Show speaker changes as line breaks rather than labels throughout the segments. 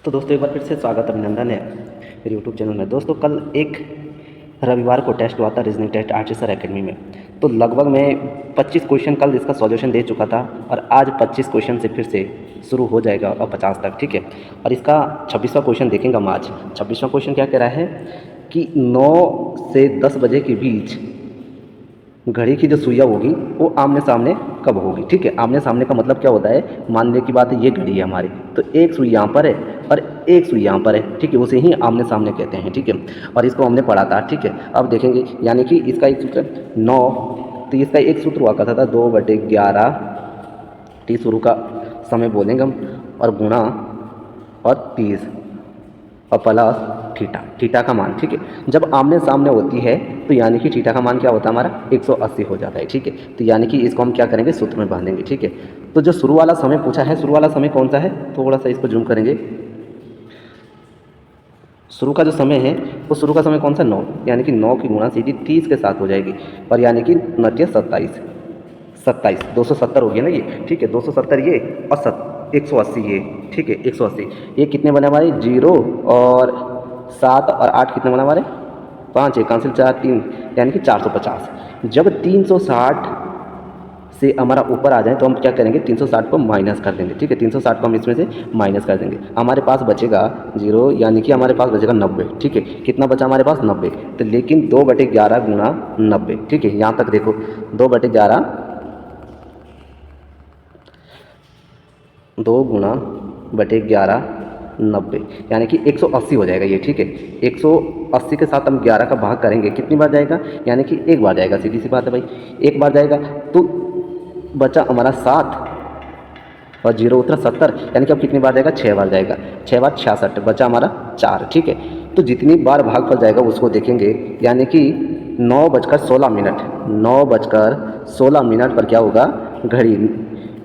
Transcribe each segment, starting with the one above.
तो दोस्तों एक बार फिर से स्वागत अभिनंदन है मेरे यूट्यूब चैनल में। दोस्तों कल एक रविवार को टेस्ट हुआ था, reasoning test RT sir academy में। तो लगभग मैं 25 क्वेश्चन कल इसका सॉल्यूशन दे चुका था और आज 25 क्वेश्चन से फिर से शुरू हो जाएगा और 50 तक, ठीक है। और इसका 26वां क्वेश्चन देखेंगे हम आज। 26वां क्वेश्चन क्या कह रहा है कि 9 से 10 बजे के बीच घड़ी की जो सुइयाँ होगी वो आमने सामने कब होगी, ठीक है। आमने सामने का मतलब क्या होता है, मान लें की बात है ये घड़ी है हमारी, तो एक सुई यहाँ पर है और एक सुई यहाँ पर है, ठीक है। उसे ही आमने सामने कहते हैं, ठीक है। और इसको हमने पढ़ा था, ठीक है। अब देखेंगे यानी कि इसका एक सूत्र 9, तो इसका एक सूत्र हुआ करता था 2/11 टी शुरू का समय बोलेंगे हम, और गुणा और 30 और प्लस थीटा का मान, ठीक है। जब आमने सामने होती है तो यानी कि थीटा का मान क्या होता है हमारा 180 हो जाता है, ठीक है। तो यानी कि इसको हम क्या करेंगे, सूत्र में बांधेंगे, ठीक है। तो जो शुरू वाला समय पूछा है, शुरू वाला समय कौन सा है, थोड़ा सा इसको जूम करेंगे। शुरू का जो समय है वो शुरू का समय कौन सा, 9, यानी कि 9 की गुणा सीधी 30 के साथ हो जाएगी, और यानी कि 27 270 हो गया ना ये, ठीक है। 270 ये और 180 ये, ठीक है। 180 ये कितने बने हमारे, 0 और 7 और 8 कितने बने हमारे, 5, 1 cancel 4 3, यानी कि 450। जब 360 से हमारा ऊपर आ जाए तो हम क्या करेंगे, 360 को माइनस कर देंगे, ठीक है। 360 को हम इसमें से माइनस कर देंगे, हमारे पास बचेगा 0, यानी कि हमारे पास बचेगा 90, ठीक है। कितना बचा हमारे पास, 90। तो लेकिन 2/11 गुणा 90, ठीक है। यहाँ तक देखो 2/11 2 गुणा बटे 11 90, यानी कि 180 हो जाएगा ये, ठीक है। 180 के साथ हम 11 का भाग करेंगे, कितनी बार जाएगा, यानी कि एक बार जाएगा, सीधी सी बात है भाई, एक बार जाएगा। तो बचा हमारा 7 और 0 उतरा 70, यानी कि अब कितनी बार जाएगा, 6 बार जाएगा, 6 बार 66, बचा हमारा 4, ठीक है। तो जितनी बार भागफल जाएगा उसको देखेंगे, यानी कि 9:16 पर क्या होगा, घड़ी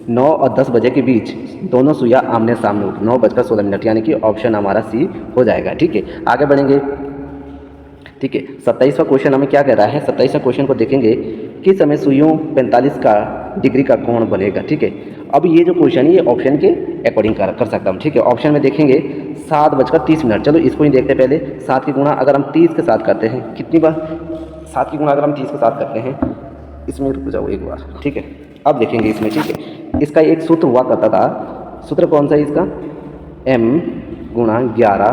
9 और 10 बजे के बीच दोनों सुइयाँ आमने सामने होगी, 9:16, यानी कि ऑप्शन हमारा सी हो जाएगा, ठीक है। आगे बढ़ेंगे, ठीक है। 27वां क्वेश्चन हमें क्या कह रहा है, 27वां क्वेश्चन को देखेंगे, किस समय सुइयों 45 डिग्री का कोण बनेगा, ठीक है। अब ये जो क्वेश्चन है ये ऑप्शन के अकॉर्डिंग कर सकता हूँ, ठीक है। ऑप्शन में देखेंगे 7:30, चलो इसको ही देखते पहले। 7 की गुणा अगर हम 30 के साथ करते हैं, कितनी बार 7 की गुणा अगर हम 30 के साथ करते हैं, इसमें रुक जाओ एक बार, ठीक है। अब देखेंगे इसमें, ठीक है। इसका एक सूत्र हुआ करता था, सूत्र कौन सा है इसका, m×11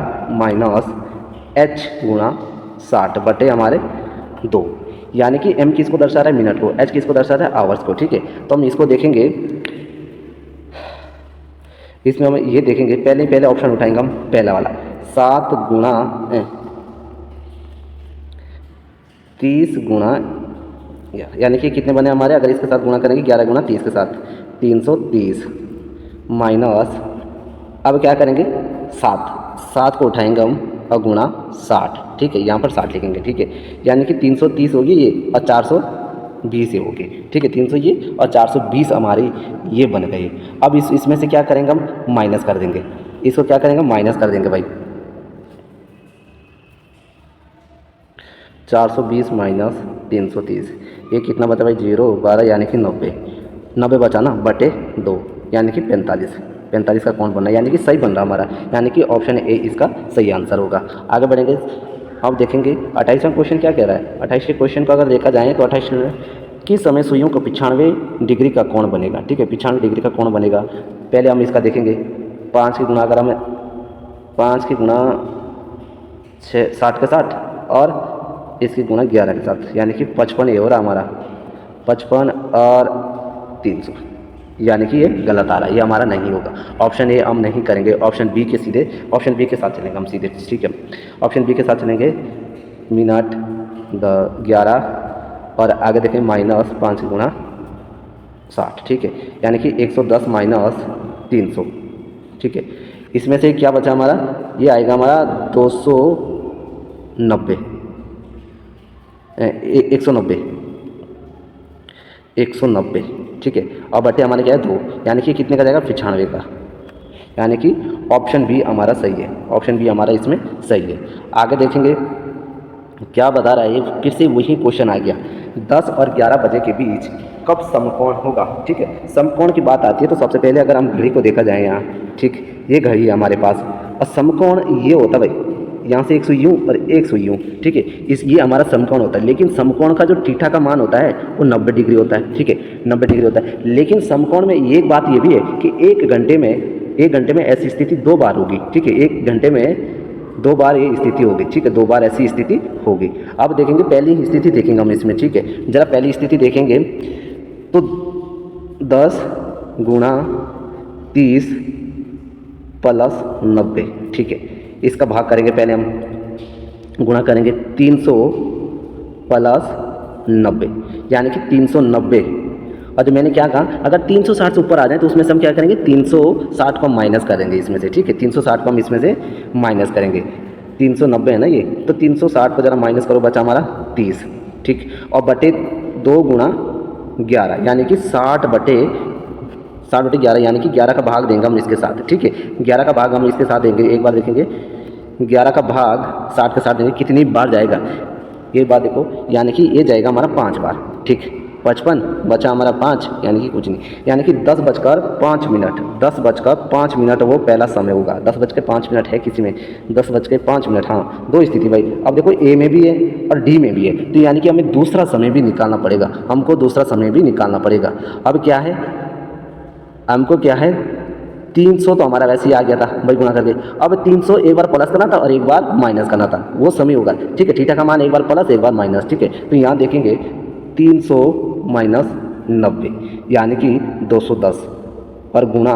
- h×60 बटे हमारे 2, यानी कि m किसको दर्शा रहा है, मिनट को, h किसको दर्शा रहा है, आवर्स को, ठीक है। तो हम इसको देखेंगे, इसमें हम ये देखेंगे, पहले ऑप्शन उठाएंगे हम, पहला वाला 7 गुणा 30 गुणा, यानी कि कितने बने हमारे, अगर इसके साथ गुणा करेंगे 11 गुणा 30 के साथ 330 माइनस, अब क्या करेंगे 7 को उठाएंगे हम और गुणा 60, ठीक है। यहाँ पर 60 लिखेंगे, ठीक है। यानी कि 330 होगी ये और 420 ये होगी, ठीक है। 300 ये और 420 हमारी ये बन गई। अब इसमें से क्या करेंगे हम, माइनस कर देंगे, इसको क्या करेंगे, माइनस कर देंगे भाई। 420 माइनस 330, ये कितना बचा भाई, 0 12, यानी कि 90 बचा ना, बटे 2, यानी कि 45 का कोण बनना, यानी कि सही बन रहा हमारा, यानी कि ऑप्शन ए इसका सही आंसर होगा। आगे बढ़ेंगे, अब देखेंगे 28वां क्वेश्चन क्या कह रहा है। 28 के क्वेश्चन को अगर देखा जाए तो 28 किस समय सुइयों को 95 डिग्री का कोण बनेगा, ठीक है। 95 डिग्री का कोण बनेगा, पहले हम इसका देखेंगे। 5 की गुणा अगर हमें 5 की गुणा 60 के साथ और इसकी गुणा 11 के साथ, यानी कि 55 ये हो रहा हमारा, 55 और 300, यानी कि ये गलत आ रहा है, ये हमारा नहीं होगा। ऑप्शन ए हम नहीं करेंगे, ऑप्शन बी के साथ चलेंगे हम सीधे, ठीक है। ऑप्शन बी के साथ चलेंगे, मिनट 11 और आगे देखें माइनस 5 गुणा 60, ठीक है। यानी कि 110 माइनस 300, ठीक है। इसमें से क्या बचा हमारा, ये आएगा हमारा 290 190, ठीक है। और बटे हमारे क्या है 2, यानी कि कितने का जाएगा, 95 का, यानी कि ऑप्शन बी हमारा सही है, ऑप्शन बी हमारा इसमें सही है। आगे देखेंगे क्या बता रहा है, फिर से वही क्वेश्चन आ गया, 10 और 11 बजे के बीच कब समकोण होगा। ठीक है, समकोण की बात आती है तो सबसे पहले अगर हम घड़ी को देखा जाए यहाँ, ठीक, ये घड़ी है हमारे पास और समकोण ये होता है भाई, यहाँ से एक सुई यूँ और एक सुई यूँ। ठीक है, ये हमारा समकोण होता है। लेकिन समकोण का जो थीटा का मान होता है वो 90 डिग्री होता है। ठीक है, 90 डिग्री होता है। लेकिन समकोण में एक बात ये भी है कि एक घंटे में ऐसी स्थिति 2 बार होगी। ठीक है, एक घंटे में 2 बार ये स्थिति होगी। ठीक है, 2 बार ऐसी स्थिति होगी। अब देखेंगे पहली स्थिति देखेंगे हम इसमें। ठीक है, जरा पहली स्थिति देखेंगे तो 10 गुणा 30 प्लस 90। ठीक है, इसका भाग करेंगे, पहले हम गुणा करेंगे 300 प्लस 90 यानी कि 390। और जो मैंने क्या कहा, अगर 360 से ऊपर आ जाए तो उसमें से हम क्या करेंगे, 360 को माइनस करेंगे इसमें से। ठीक है, 360 को हम इसमें से माइनस करेंगे। 390 है ना ये, तो 360 को जरा माइनस करो, बचा हमारा 30। ठीक, और बटे 2 गुणा 11 यानी कि 60 बटे 11 यानी कि 11 का भाग देंगे हम इसके साथ। ठीक है, 11 का भाग हम इसके साथ देंगे। एक बार देखेंगे 11 का भाग 60 के साथ देंगे, कितनी बार जाएगा ये बात देखो, यानी कि ये जाएगा हमारा 5 बार। ठीक, 55 बचा हमारा 5 यानी कि कुछ नहीं, यानी कि 10 बजकर 5 मिनट, 10 बजकर 5 मिनट वो पहला समय होगा। 10 बज के 5 मिनट है किसी में, 10 बज के 5 मिनट। हाँ, 2 स्थिति भाई। अब देखो ए में भी है और डी में भी है, तो यानी कि हमें दूसरा समय भी निकालना पड़ेगा, हमको दूसरा समय भी निकालना पड़ेगा। अब क्या है, हमको क्या है, 300 तो हमारा वैसे ही आ गया था भाई गुणा करके। अब 300 एक बार प्लस करना था और एक बार माइनस करना था, वो समय होगा। ठीक है, थीटा का मान एक बार प्लस एक बार माइनस। ठीक है, तो यहाँ देखेंगे 300 माइनस 90 यानी कि 210 और गुणा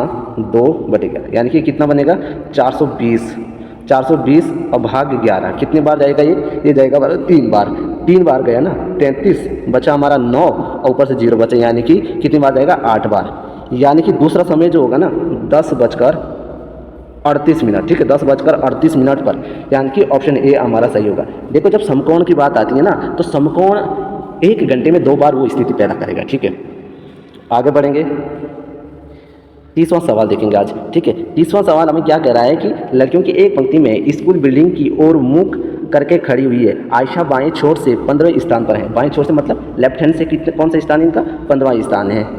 2/11 यानी कि कितना बनेगा, 420। 420 और भाग 11 कितने बार जाएगा ये जाएगा हमारा 3 बार। 3 बार गया ना, 33 बचा हमारा 9 और ऊपर से 0 बचा, यानी कि कितनी बार जाएगा, 8 बार। यानी कि दूसरा समय जो होगा ना 10 बजकर 38 मिनट। ठीक है, 10 बजकर 38 मिनट पर, यानी कि ऑप्शन ए हमारा सही होगा। देखो जब समकोण की बात आती है ना, तो समकोण एक घंटे में 2 बार वो स्थिति पैदा करेगा। ठीक है, आगे बढ़ेंगे, 30वां सवाल देखेंगे आज। ठीक है, 30वां सवाल हमें क्या कह रहा है कि लड़कियों की एक पंक्ति में स्कूल बिल्डिंग की ओर मुख करके खड़ी हुई है। आयशा बाएं छोर से 15वें स्थान पर है। बाएं छोर से मतलब लेफ्ट हैंड से कितने, कौन सा स्थान इनका, 15वां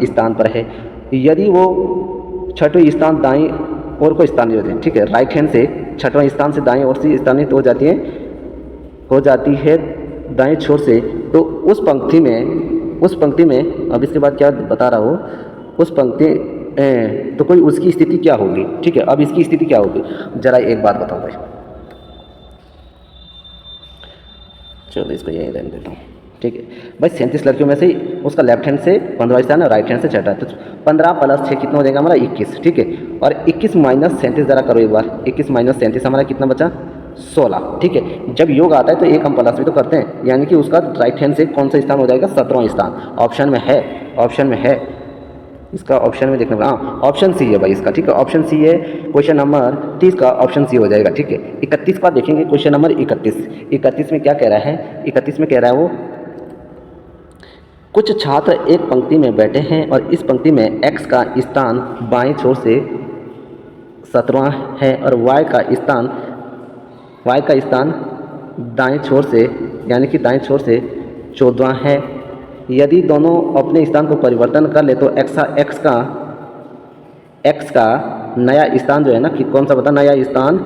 स्थान पर है। यदि वो 6वें स्थान दाएं ओर को स्थानित होते हैं। ठीक है, राइट हैंड से 6वें स्थान से दाएं ओर से स्थानित हो जाती है दाएं छोर से, तो उस पंक्ति में अब इसके बाद क्या बता रहा हो, उस पंक्ति तो कोई उसकी स्थिति क्या होगी। ठीक है, अब इसकी स्थिति क्या होगी, जरा एक बात बताओ भाई। चलो इसको यहीं रहने देता हूँ। ठीक है भाई, 37 लड़कियों में से उसका लेफ्ट हैंड से 15वां स्थान है, राइट हैंड से 6वां, तो 15 प्लस 6 कितना हो जाएगा हमारा 21। ठीक है, और 21 माइनस 37 ज़रा करो एक बार, 21 माइनस 37 हमारा कितना बचा, 16। ठीक है, जब योग आता है तो एक हम प्लस भी तो करते हैं, यानी कि उसका राइट हैंड से कौन सा स्थान हो जाएगा, 17वां स्थान। ऑप्शन में है इसका, ऑप्शन में देखना पड़ा, हाँ ऑप्शन सी है भाई इसका। ठीक है, ऑप्शन सी है, क्वेश्चन नंबर 30 का ऑप्शन सी हो जाएगा। ठीक है, 31 का देखेंगे, क्वेश्चन नंबर 31 में क्या कह रहा है, 31 में कह रहा है वो, कुछ छात्र एक पंक्ति में बैठे हैं और इस पंक्ति में x का स्थान बाएं छोर से 17वां है और y का स्थान दाएं छोर से, यानी कि दाएं छोर से 14वां है। यदि दोनों अपने स्थान को परिवर्तन कर ले तो x का नया स्थान जो है ना, कि कौन सा बता, नया स्थान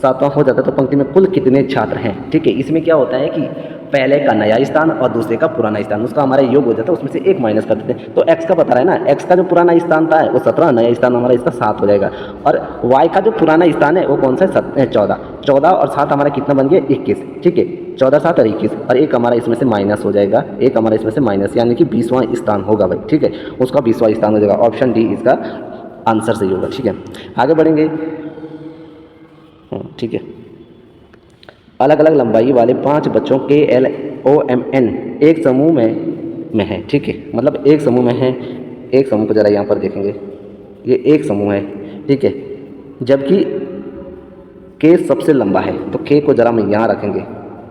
7वां हो जाता है। तो पंक्ति में कुल कितने छात्र हैं। ठीक है, इसमें क्या होता है कि पहले का नया स्थान और दूसरे का पुराना स्थान, उसका हमारा योग हो जाता है, उसमें से एक माइनस कर देते हैं। तो x का बता रहा है ना, x का जो पुराना स्थान था वो 17, नया स्थान हमारा इसका 7 हो जाएगा। और y का जो पुराना स्थान है वो कौन सा है, 14 और 7 हमारा कितना बन गया, 21। ठीक है, 14, 7 और 21, और एक हमारा इसमें से माइनस हो जाएगा, एक हमारा इसमें से माइनस, यानी कि 20वां स्थान होगा भाई। ठीक है, उसका 20वां स्थान हो जाएगा। ऑप्शन डी इसका आंसर सही होगा। ठीक है, आगे बढ़ेंगे। ठीक है, अलग अलग लंबाई वाले 5 बच्चों के LOMN एक समूह में है। ठीक है, मतलब एक समूह में है। एक समूह को जरा यहाँ पर देखेंगे, ये एक समूह है। ठीक है, जबकि K सबसे लंबा है, तो K को जरा हम यहाँ रखेंगे।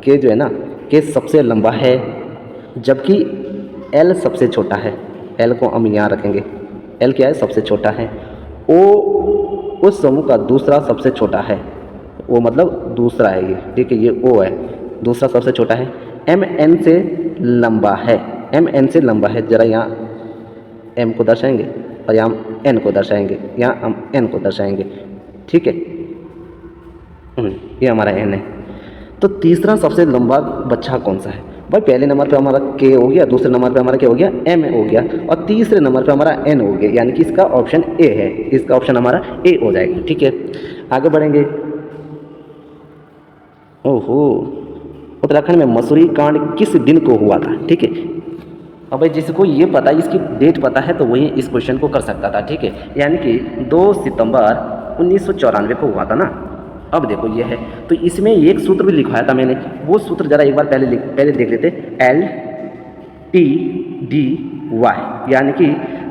K जो है ना, K सबसे लंबा है, जबकि L सबसे छोटा है। L को हम यहाँ रखेंगे। L क्या है, सबसे छोटा है। O उस समूह का दूसरा सबसे छोटा है, वो मतलब दूसरा है ये। ठीक है, ये O है, दूसरा सबसे छोटा है। M N से लंबा है, एम एन से लंबा है, ज़रा यहाँ एम को दर्शाएंगे और यहाँ हम एन को दर्शाएंगे, यहाँ हम एन को दर्शाएंगे, ठीक है। ये हमारा एन है। तो तीसरा सबसे लंबा बच्चा कौन सा है भाई? पहले नंबर पे हमारा के हो गया, दूसरे नंबर पे हमारा क्या हो गया, एम हो गया, और तीसरे नंबर पे हमारा एन हो गया, यानी कि इसका ऑप्शन ए है, इसका ऑप्शन हमारा ए हो जाएगा, ठीक है। आगे बढ़ेंगे। ओहो, उत्तराखंड में मसूरी कांड किस दिन को हुआ था? ठीक है। अब भाई जिसको ये पता है, इसकी डेट पता है, तो वही इस क्वेश्चन को कर सकता था, ठीक है। यानी कि 2 सितंबर 1994 को हुआ था ना। अब देखो ये है, तो इसमें एक सूत्र भी लिखवाया था मैंने, वो सूत्र जरा एक बार पहले देख लेते। LTDY, यानी कि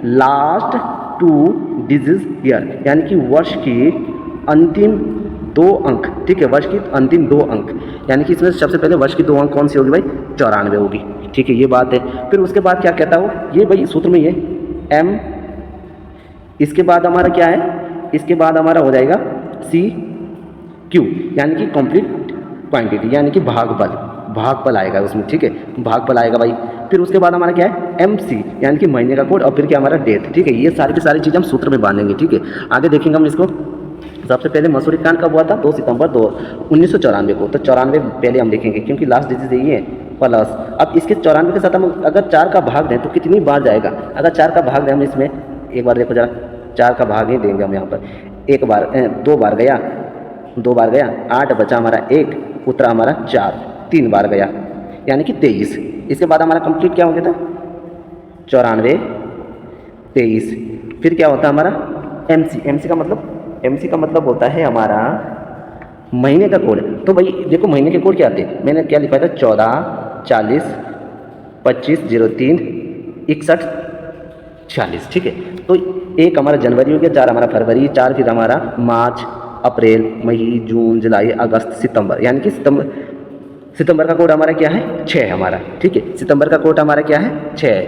लास्ट 2 डिजिट ईयर, यानी कि वर्ष की अंतिम 2 अंक, ठीक है, वर्ष की अंतिम 2 अंक, यानी कि इसमें सबसे पहले वर्ष की 2 अंक कौन सी होगी भाई? 94 होगी, ठीक है, ये बात है। फिर उसके बाद क्या कहता हो ये भाई सूत्र में ये M, इसके बाद हमारा क्या है, इसके बाद हमारा हो जाएगा CQ, यानी कि कंप्लीट क्वांटिटी, यानी कि भागफल आएगा उसमें, ठीक है, भागफल आएगा भाई। फिर उसके बाद हमारा क्या है MC, यानी कि महीने का कोड, और फिर क्या हमारा डेट, ठीक है। ये सारी की सारी चीज़ हम सूत्र में बांधेंगे, ठीक है। आगे देखेंगे हम इसको। सबसे पहले मसूरी कांड कब हुआ था? 2 सितंबर 1994 को। तो 94 पहले हम लिखेंगे क्योंकि लास्ट डिजिट यही है, प्लस अब इसके 94 के साथ हम अगर 4 का भाग दें तो कितनी बार जाएगा? अगर 4 का भाग दें हम इसमें, एक बार देखो जरा, 4 का भाग ही देंगे हम यहाँ पर, 2 बार गया, 2 बार गया, 8 बचा हमारा 1, उतरा हमारा 4, 3 बार गया, यानी कि 23। इसके बाद हमारा कंप्लीट क्या हो गया था? 94, 23। फिर क्या होता है हमारा MC का मतलब होता है हमारा महीने का कोड। तो भाई देखो महीने के कोड क्या आते हैं, मैंने क्या लिखा था? 14, 40, 25, 03, 61, 46, ठीक है। तो 1 हमारा जनवरी हो गया, 4 हमारा फरवरी, 4 फिर हमारा मार्च, अप्रैल, मई, जून, जुलाई, अगस्त, सितंबर, यानी कि सितंबर का कोड हमारा क्या है? 6 हमारा, ठीक है। सितंबर का कोड हमारा क्या है? 6।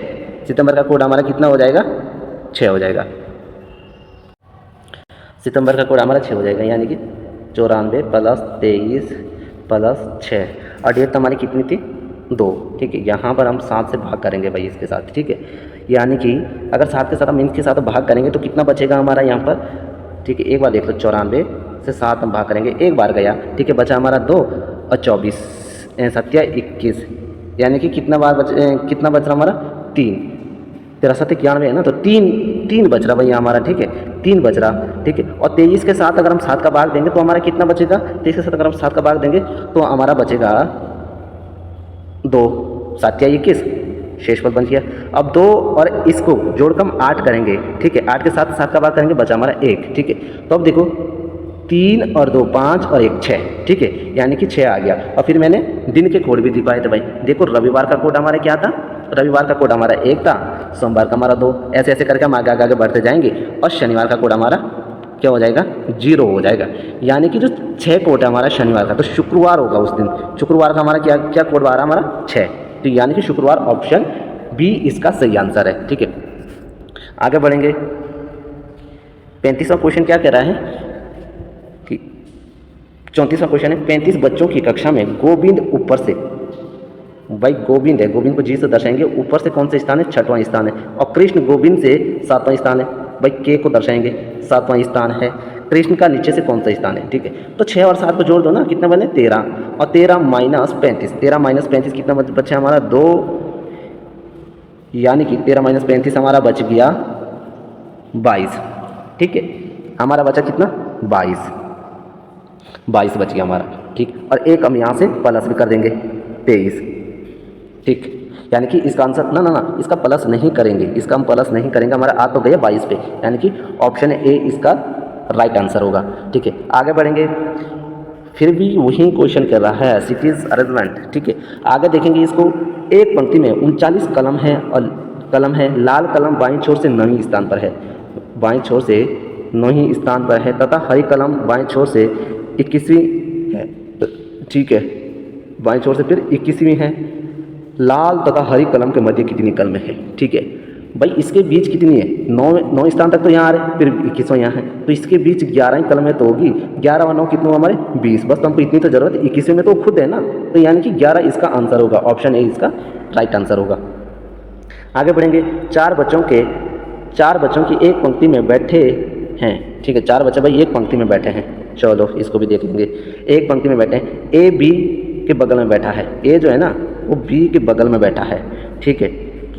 सितंबर का कोड हमारा कितना हो जाएगा? 6 हो जाएगा। सितंबर का कोड हमारा 6 हो जाएगा, यानी कि 94 प्लस 23 प्लस 6, और डेट हमारी कितनी थी? 2, ठीक है। यहाँ पर हम 7 से भाग करेंगे भाई इसके साथ, ठीक है। यानी कि अगर 7 के साथ हम इसके साथ भाग करेंगे तो कितना बचेगा हमारा यहाँ पर, ठीक है। एक बार देख लो, 94 से 7 हम भाग करेंगे, 1 बार गया, ठीक है, बचा हमारा 2 और 24, 7 या 21, यानी कि कितना बच रहा हमारा? 3, 13 7 91 है ना, तो 3 बच रहा भैया हमारा, ठीक है, 3 बच रहा, ठीक है। और 23 के साथ अगर हम 7 का भाग देंगे तो हमारा कितना बचेगा? 23 के साथ अगर हम 7 का भाग देंगे तो हमारा बचेगा 2, 7 या 21, शेष पद बन गया। अब 2 और इसको जोड़कर हम 8 करेंगे, ठीक है, 8 के साथ 7 का भाग करेंगे, बचा हमारा 1, ठीक है। तो अब देखो 3 और 2 5 और 1 6, ठीक है, यानी कि 6 आ गया। और फिर मैंने दिन के कोड भी दिखाए थे भाई, देखो रविवार का कोड हमारा क्या था? रविवार का कोड हमारा 1 था, सोमवार का हमारा 2, ऐसे ऐसे करके हम आगे बढ़ते जाएंगे, और शनिवार का कोड हमारा क्या हो जाएगा? 0 हो जाएगा, यानी कि जो 6 कोड है हमारा शनिवार का, तो शुक्रवार होगा उस दिन। शुक्रवार का हमारा क्या कोड आ रहा है हमारा? 6, तो यानी कि शुक्रवार, ऑप्शन बी इसका सही आंसर है, ठीक है। आगे बढ़ेंगे। 35वां क्वेश्चन क्या कह रहा है कि 34वां क्वेश्चन है, 35 बच्चों की कक्षा में गोविंद ऊपर से, भाई गोविंद है, गोविंद को जी से दर्शाएंगे, ऊपर से कौन सा स्थान है? 6वां स्थान है। और कृष्ण गोविंद से 7वां स्थान है, भाई के को दर्शाएंगे, 7वां स्थान है। कृष्ण का नीचे से कौन सा स्थान है? ठीक है, तो 6 और 7 को जोड़ दो ना, कितना बने? 13, और 13 माइनस 35, 13 माइनस 35 कितना बचा हमारा? 2, यानी कि 13 माइनस 35 हमारा बच गया 22, ठीक है। हमारा बचा कितना? 22 बच गया हमारा, ठीक। और एक हम यहाँ से प्लस भी कर देंगे, 23, ठीक। यानी कि इसका आंसर ना इसका प्लस नहीं करेंगे, इसका हम प्लस नहीं करेंगे, हमारा आ तो गया 22 पे, यानी कि ऑप्शन ए इसका राइट आंसर होगा, ठीक है। आगे बढ़ेंगे, फिर भी वही क्वेश्चन कर रहा है, सिटीज अरेंजमेंट, ठीक है। आगे देखेंगे इसको, एक पंक्ति में 39 कलम है, और कलम है, लाल कलम बाईं छोर से 9वें स्थान पर है, बाईं छोर से 9वें स्थान पर है, तथा हरी कलम बाईं छोर से 21वीं है, ठीक है, बाईं छोर से फिर 21वीं है। लाल तथा हरी कलम के मध्य कितनी कलम है? ठीक है भाई, इसके बीच कितनी है? 9 स्थान तक तो यहाँ आ रहे, फिर 21वां यहाँ है, तो इसके बीच 11 ही कलम है, तो होगी 11 और 9 कितने हुआ हमारे? 20, बस हमको इतनी तो जरूरत है, 21वें में तो खुद है ना, तो यानी कि 11 इसका आंसर होगा, ऑप्शन ए इसका राइट आंसर होगा। आगे बढ़ेंगे। चार बच्चों की एक पंक्ति में बैठे हैं, ठीक है, चार बच्चे भाई एक पंक्ति में बैठे हैं। चलो इसको भी देख लेंगे। एक पंक्ति में बैठे हैं, ए बी के बगल में बैठा है। ए जो है ना वो बी के बगल में बैठा है, ठीक है,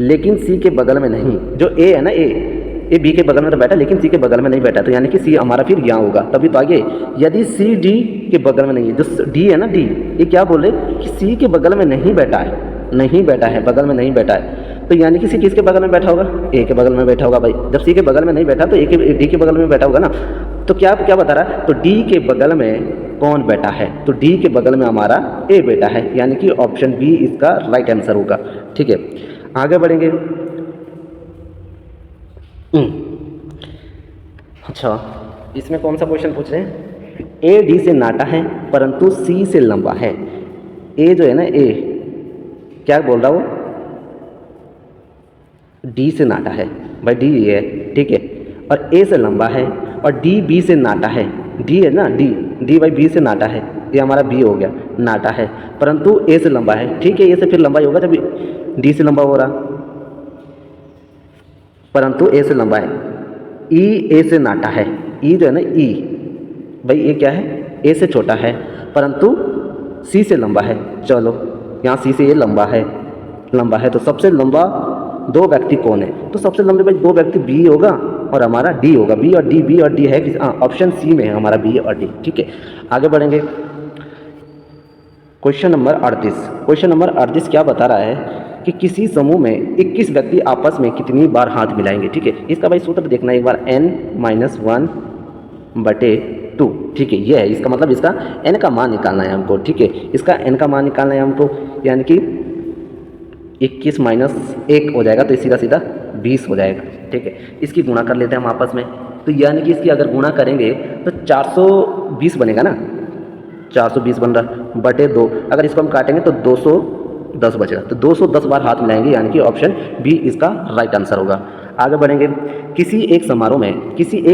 लेकिन सी के बगल में नहीं। जो ए है ना, ए बी के बगल में तो बैठा लेकिन सी के बगल में नहीं बैठा, तो यानी कि सी हमारा फिर यहाँ होगा। तभी तो आगे यदि सी डी के बगल में नहीं है, जो डी है ना, डी, ये क्या बोले कि सी के बगल में नहीं बैठा है, नहीं बैठा है, बगल में नहीं बैठा है, तो यानी कि सी किसके बगल में बैठा होगा? ए के बगल में बैठा होगा भाई। जब सी के बगल में नहीं बैठा तो डी के बगल में बैठा होगा ना। तो क्या क्या बता रहा है? तो डी के बगल में कौन बैठा है? तो डी के बगल में हमारा ए बैठा है, यानी कि ऑप्शन बी इसका राइट आंसर होगा, ठीक है। आगे बढ़ेंगे। अच्छा, इसमें कौन सा क्वेश्चन पूछ रहे हैं? ए डी से नाटा है परंतु सी से लंबा है। ए जो है ना, ए क्या बोल रहा वो? डी से नाटा है भाई, डी है, ठीक है, और ए से लंबा है, और डी बी से नाटा है। डी है ना, डी भाई बी से नाटा है, ये हमारा बी हो गया, नाटा है, परंतु ए से लंबा है, ठीक है, ए से फिर लंबा ही होगा जब डी से लंबा हो रहा, परंतु ए से लंबा है। ई ए से नाटा है, ई जो है ना, ई भाई ये क्या है? ए से छोटा है परंतु सी से लंबा है। चलो यहाँ सी से ये लंबा है, तो सबसे लंबा दो व्यक्ति कौन है? तो सबसे लंबे भाई दो व्यक्ति बी होगा और हमारा डी होगा। बी और डी, बी और डी है कि ऑप्शन सी में है हमारा बी और डी, ठीक है। आगे बढ़ेंगे। Question number 38। क्वेश्चन नंबर 38 क्या बता रहा है कि किसी समूह में 21 व्यक्ति आपस में कितनी बार हाथ मिलाएंगे, ठीक है। इसका भाई सूत्र देखना एक बार, n-1/2, ठीक है, ये है इसका मतलब। इसका n का मान निकालना है हमको, ठीक है, इसका n का मान निकालना है हमको, यानी कि 21 - 1 हो जाएगा, तो सीधा सीधा 20 हो जाएगा, ठीक है। इसकी गुणा कर लेते हैं हम आपस में, तो यानी कि इसकी अगर गुणा करेंगे तो 420 बनेगा ना, 420 बन रहा बटे 2। अगर इसको हम काटेंगे तो 210 बचेगा, तो 210 बार हाथ मिलाएंगे, यानी कि ऑप्शन बी इसका राइट आंसर होगा। आगे बढ़ेंगे। किसी एक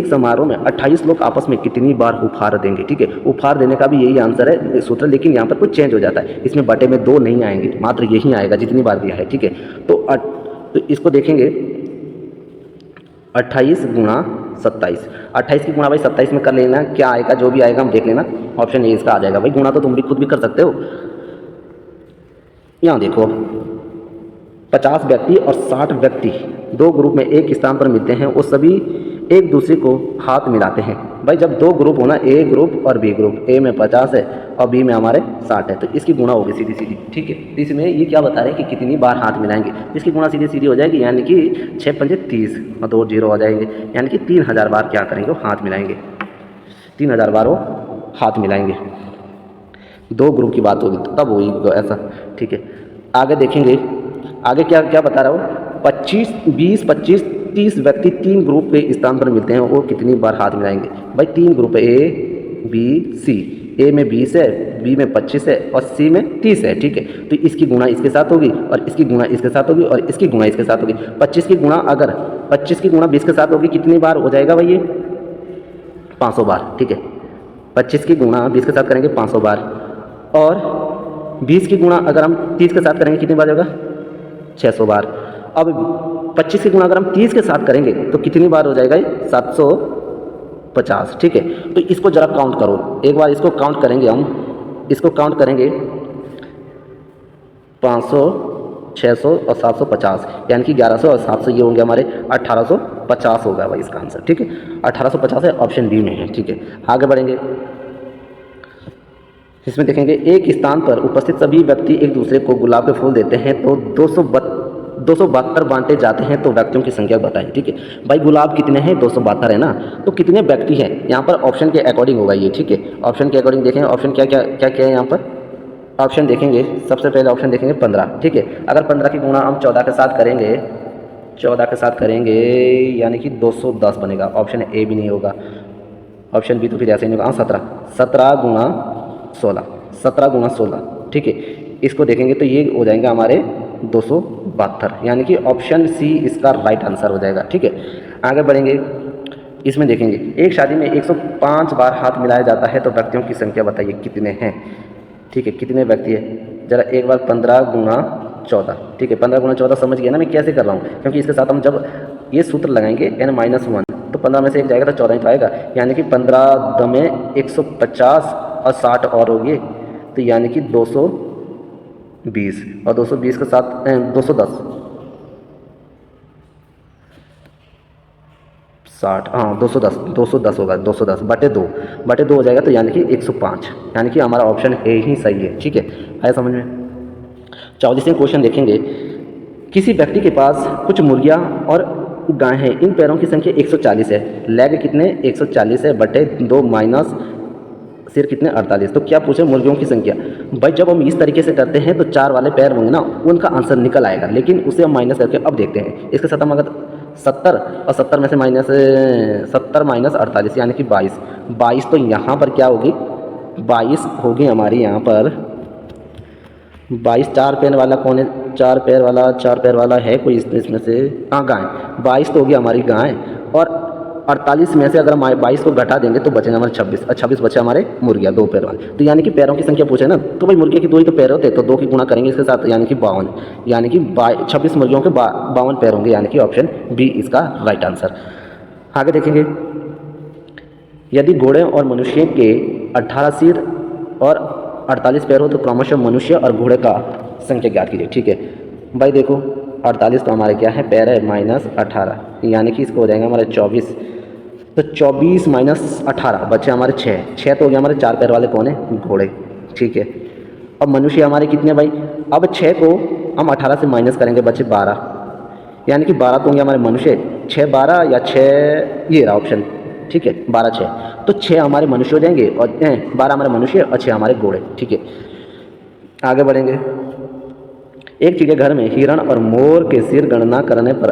समारोह में 28 लोग आपस में कितनी बार उपहार देंगे, ठीक है। उपहार देने का भी यही आंसर है सूत्र, लेकिन यहाँ पर कुछ चेंज हो जाता है, इसमें बटे में 2 नहीं आएंगे, मात्र यही आएगा जितनी बार दिया है, ठीक है। तो इसको देखेंगे 28 गुणा 27, 28 की गुणा भाई 27 में कर लेना, क्या आएगा जो भी आएगा हम देख लेना, ऑप्शन ए इसका आ जाएगा भाई। गुणा तो तुम भी खुद भी कर सकते हो। यहाँ देखो 50 व्यक्ति और 60 व्यक्ति दो ग्रुप में एक स्थान पर मिलते हैं, वो सभी एक दूसरे को हाथ मिलाते हैं। भाई जब दो ग्रुप होना, ए ग्रुप और बी ग्रुप, ए में 50 है और बी में हमारे 60 है, तो इसकी गुणा होगी सीधी सीधी, ठीक है। तो इसमें ये क्या बता रहे हैं कि कितनी बार हाथ मिलाएंगे, इसकी गुणा सीधी सीधी हो जाएगी, यानी कि 6 × 5 = 30 और 2 0 हो जाएंगे, यानी कि 3000 बार क्या करेंगे, हाथ मिलाएंगे, 3000 बार वो हाथ मिलाएंगे। दो ग्रुप की बात होगी तब होगी ऐसा, ठीक है। आगे देखेंगे, आगे क्या क्या बता रहा हूँ, 25, 20, 25, 30 व्यक्ति 3 ग्रुप के स्थान पर मिलते हैं, वो कितनी बार हाथ मिलाएंगे। भाई 3 ग्रुप है, ए बी सी, ए में 20 है, बी में 25 है और सी में 30 है, ठीक है। तो इसकी गुणा इसके साथ होगी और इसकी गुणा इसके साथ होगी और इसकी गुणा इसके साथ होगी। 25 की गुणा 20 के साथ होगी, कितनी बार हो जाएगा भाई, ये 500 बार, ठीक है। 25 की गुणा 20 के साथ करेंगे 500 बार, और 20 की गुणा अगर हम 30 के साथ करेंगे कितनी बार होगा, 600 बार। अब 25 की गुणा अगर हम 30 के साथ करेंगे तो कितनी बार हो जाएगा, 750, ठीक है। तो इसको जरा काउंट करो एक बार, इसको काउंट करेंगे हम, इसको काउंट करेंगे 500, 600 और 750, यानी कि 1100 और 700 ये होंगे हमारे 1850 होगा भाई इसका आंसर, ठीक है। 1850 है, ऑप्शन बी में है, ठीक है। आगे बढ़ेंगे। इसमें देखेंगे एक स्थान पर उपस्थित सभी व्यक्ति एक दूसरे को गुलाब के फूल देते हैं, तो 272 बांटे जाते हैं, तो व्यक्तियों की संख्या बताएं, ठीक है। भाई गुलाब कितने हैं, 272 है ना, तो कितने व्यक्ति हैं यहाँ पर, ऑप्शन के अकॉर्डिंग होगा ये, ठीक है। ऑप्शन के अकॉर्डिंग देखें, ऑप्शन क्या क्या क्या क्या है यहाँ पर, ऑप्शन देखेंगे, सबसे पहले ऑप्शन देखेंगे 15, ठीक है। अगर 15 की गुणा हम 14 के साथ करेंगे, यानी कि 210 बनेगा, ऑप्शन ए भी नहीं होगा, ऑप्शन बी तो फिर ऐसे ही नहीं होगा। 17 गुणा 16, ठीक है। इसको देखेंगे तो ये हो जाएंगे हमारे 272, यानी कि ऑप्शन सी इसका राइट आंसर हो जाएगा, ठीक है। आगे बढ़ेंगे। इसमें देखेंगे एक शादी में 105 बार हाथ मिलाया जाता है, तो व्यक्तियों की संख्या बताइए कितने हैं, ठीक है, कितने व्यक्ति है। जरा एक बार 15 गुणा 14, ठीक है। 15 गुना 14 समझ गया ना मैं कैसे कर रहा हूँ, क्योंकि इसके साथ हम जब ये सूत्र लगाएंगे n-1 तो 15 में से एक जाएगा तो 14 ही तो आएगा, यानी कि 15 दमे 150 और 60 और हो गए, तो यानी कि 220 और 220 के साथ 210 60, हाँ 210 होगा, 210 बटे दो हो जाएगा, तो यानी कि 105, यानी कि हमारा ऑप्शन ए ही सही है, ठीक है। आया समझ में। 24वें क्वेश्चन देखेंगे। किसी व्यक्ति के पास कुछ मुर्गियाँ और गाय हैं, इन पैरों की संख्या 140 है, लेग कितने 140 है बटे 2 माइनस सिर कितने 48, तो क्या पूछे मुर्गियों की संख्या। भाई जब हम इस तरीके से करते हैं तो 4 वाले पैर होंगे ना, उनका आंसर निकल आएगा, लेकिन उसे हम माइनस करके अब देखते हैं। इसके साथ हम अगर 70 और 70 में से माइनस 70 माइनस 48 यानी कि 22, तो यहाँ पर क्या होगी 22 होगी हमारी, यहाँ पर 22 4 पैर वाला कौन है, 4 पैर वाला है कोई इसमें से, हाँ गाय, 22 तो होगी हमारी गाय, और 48 में से अगर हम 22 को घटा देंगे तो बचेंगे हमारे 26, और 26 बचे हमारे मुर्गियाँ 2 पैर वाले, तो यानी कि पैरों की संख्या पूछे ना, तो भाई मुर्गिया की 2 ही तो पैर होते, तो 2 की गुणा करेंगे इसके साथ, यानी कि 52, यानी कि 26 मुर्गियों के 52 पैर होंगे, यानी कि ऑप्शन बी इसका राइट आंसर। आगे देखेंगे। यदि घोड़े और मनुष्य के 18 सिर और 48 पैर हो तो क्रमशः मनुष्य और घोड़े का संख्या ज्ञात कीजिए, ठीक है। भाई देखो 48 तो हमारे क्या है पैर है, माइनस 18, यानी कि इसको हो जाएगा हमारे 24, तो 24 माइनस 18 बच्चे हमारे 6 तो हो गया हमारे 4 पैर वाले कौन है, घोड़े, ठीक है। अब मनुष्य हमारे कितने भाई, अब 6 को हम 18 से माइनस करेंगे बच्चे 12, यानी कि 12 तो होंगे हमारे मनुष्य, 6 12 या 6 ये रहा ऑप्शन, ठीक है 12 6, तो 6 हमारे मनुष्य हो जाएंगे और 12 हमारे मनुष्य और 6 हमारे घोड़े, ठीक है। आगे बढ़ेंगे। एक चिड़ियाघर में हिरण और मोर के सिर गणना करने पर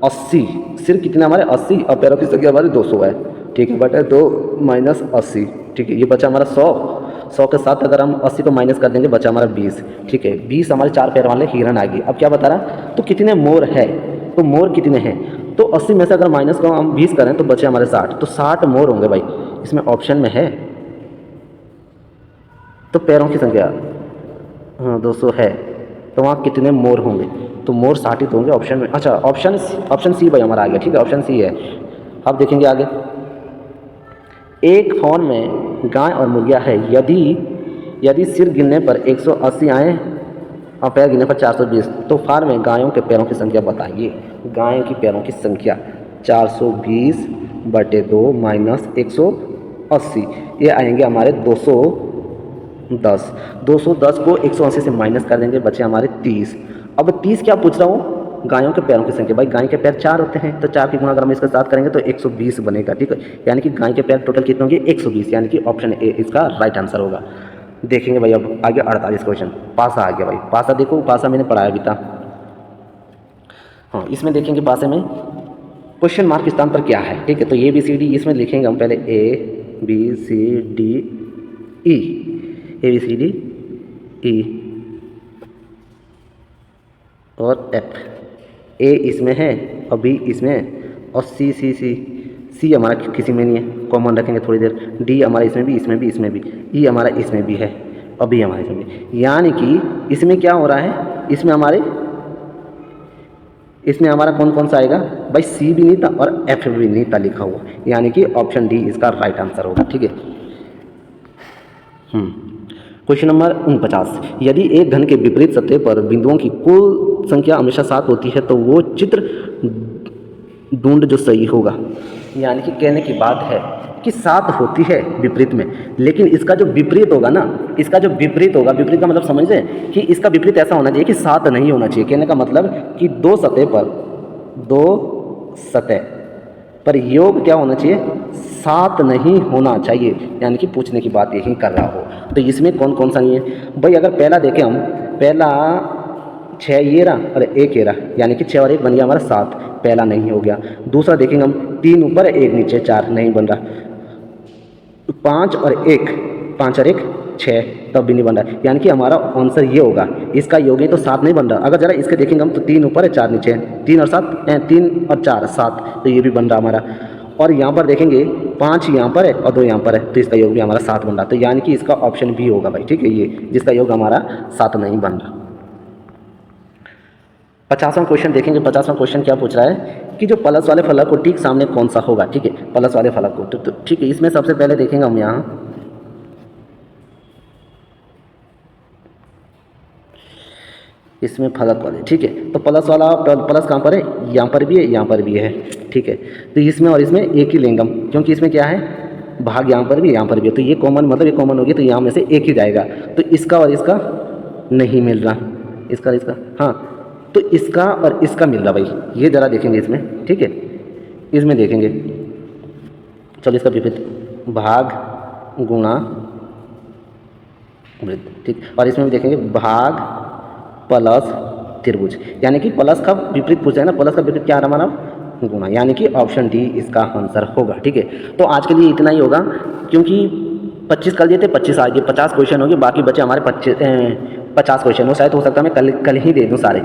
80 सिर कितने हमारे 80 और पैरों की संख्या हमारी 200 है, ठीक है, बटे 2 माइनस 80, ठीक है। ये बचा हमारा 100 के साथ अगर हम 80 को माइनस कर देंगे बचा हमारा 20, ठीक है। 20 हमारे 4 पैर वाले हिरण आ गई। अब क्या बता रहा, तो कितने मोर है, तो मोर कितने हैं, तो 80 में से अगर माइनस को हम 20 करें तो बचे हमारे 60, तो 60 मोर होंगे भाई, इसमें ऑप्शन में है। तो पैरों की संख्या हाँ 200 है, तो वहाँ कितने मोर होंगे, तो मोर 60 तो होंगे ऑप्शन में। अच्छा ऑप्शन सी भाई हमारा आ गया, ठीक है, ऑप्शन सी है। अब देखेंगे आगे। एक फार्म में गाय और मुर्गिया है, यदि सिर गिनने पर 180 आए और पैर गिनने पर 420, तो फार्म में गायों के पैरों की संख्या बताइए। गायों की पैरों की संख्या 420 बटे 2 माइनस 180, ये आएंगे हमारे 210। 210 को 180 से माइनस कर देंगे बचे हमारे 30। अब 30 क्या पूछ रहा हूँ, गायों के पैरों की संख्या। भाई गाय के पैर 4 होते हैं, तो 4 की गुणा अगर हम इसके साथ करेंगे तो 120 बनेगा, ठीक है। यानी कि गाय के पैर टोटल कितने होंगे 120, यानी कि ऑप्शन ए इसका राइट आंसर होगा। देखेंगे भाई अब आगे 48 क्वेश्चन। पासा आ गया भाई, पासा देखो, पासा मैंने पढ़ाया भी था। हाँ इसमें देखेंगे पासे में क्वेश्चन मार्क स्थान पर क्या है, ठीक है। तो ABCD इसमें लिखेंगे हम पहले ABCD E, ABCD E और F। A इसमें है और B इसमें है और C हमारा किसी में नहीं है, कॉमन रखेंगे थोड़ी देर। D हमारा इसमें भी इसमें भी, E हमारा इसमें भी है और B हमारे इसमें भी। यानी कि इसमें क्या हो रहा है, इसमें हमारा कौन कौन सा आएगा भाई, C भी नहीं था और F भी नहीं था लिखा हुआ, यानी कि ऑप्शन D इसका राइट आंसर होगा, ठीक है। Question number 49। यदि एक घन के विपरीत सतह पर बिंदुओं की कुल संख्या हमेशा 7 होती है तो वो चित्र ढूंढ जो सही होगा। यानी कि कहने की बात है कि 7 होती है विपरीत में, लेकिन इसका जो विपरीत होगा ना, विपरीत का मतलब समझ रहे कि इसका विपरीत ऐसा होना चाहिए कि 7 नहीं होना चाहिए। कहने का मतलब कि दो सतह पर योग क्या होना चाहिए, 7 नहीं होना चाहिए। यानी कि पूछने की बात यही कर रहा हो। तो इसमें कौन कौन सा नहीं है भाई, अगर पहला देखें हम, पहला 6 ये रहा और 1 ये रहा, यानी कि 6 और 1 बन गया हमारा 7, पहला नहीं हो गया। दूसरा देखेंगे हम, 3 ऊपर 1 नीचे 4 नहीं बन रहा। 5 और 1 6 तब भी नहीं बन रहा, यानी कि हमारा आंसर ये होगा, इसका योग है तो 7 नहीं बन रहा। अगर जरा इसके देखेंगे हम तो 3 ऊपर है 4 नीचे, 3 और 4 7, तो ये भी बन रहा हमारा। और यहाँ पर देखेंगे 5 यहाँ पर है और 2 यहाँ पर है, तो इसका योग भी हमारा 7 बन रहा। तो यानी कि इसका ऑप्शन भी होगा भाई, ठीक है, ये जिसका योग हमारा 7 नहीं बन रहा। 50वां क्वेश्चन देखेंगे। 50वां क्वेश्चन क्या पूछ रहा है कि जो प्लस वाले फलक को ठीक सामने कौन सा होगा, ठीक है, प्लस वाले फलक को। तो ठीक है, इसमें सबसे पहले देखेंगे हम यहाँ, इसमें फलक वाले, ठीक है, तो प्लस वाला प्लस कहाँ पर है, यहाँ पर भी है, यहाँ पर भी है, ठीक है। तो इसमें और इसमें एक ही लेंगे हम, क्योंकि इसमें क्या है, भाग यहाँ पर भी यहाँ पर भी है, तो ये कॉमन, मतलब ये कॉमन होगी, तो यहाँ में से एक ही जाएगा। तो इसका और इसका नहीं मिल रहा, इसका और इसका, हाँ, तो इसका और इसका मिल रहा भाई, ये ज़रा देखेंगे इसमें, ठीक है, इसमें देखेंगे, चलो इसका विपरीत, भाग गुणा वृत्त, ठीक, और इसमें भी देखेंगे भाग प्लस त्रिभुज, यानी कि प्लस का विपरीत पूछा है ना, प्लस का विपरीत क्या आ रहा हमारा, गुणा, यानी कि ऑप्शन डी इसका आंसर होगा, ठीक है। तो आज के लिए इतना ही होगा, क्योंकि 25 कर दिए थे, 25 आज 50 क्वेश्चन हो गए, बाकी बचे हमारे 50 क्वेश्चन हो, शायद हो सकता है मैं कल ही दे दूँ सारे।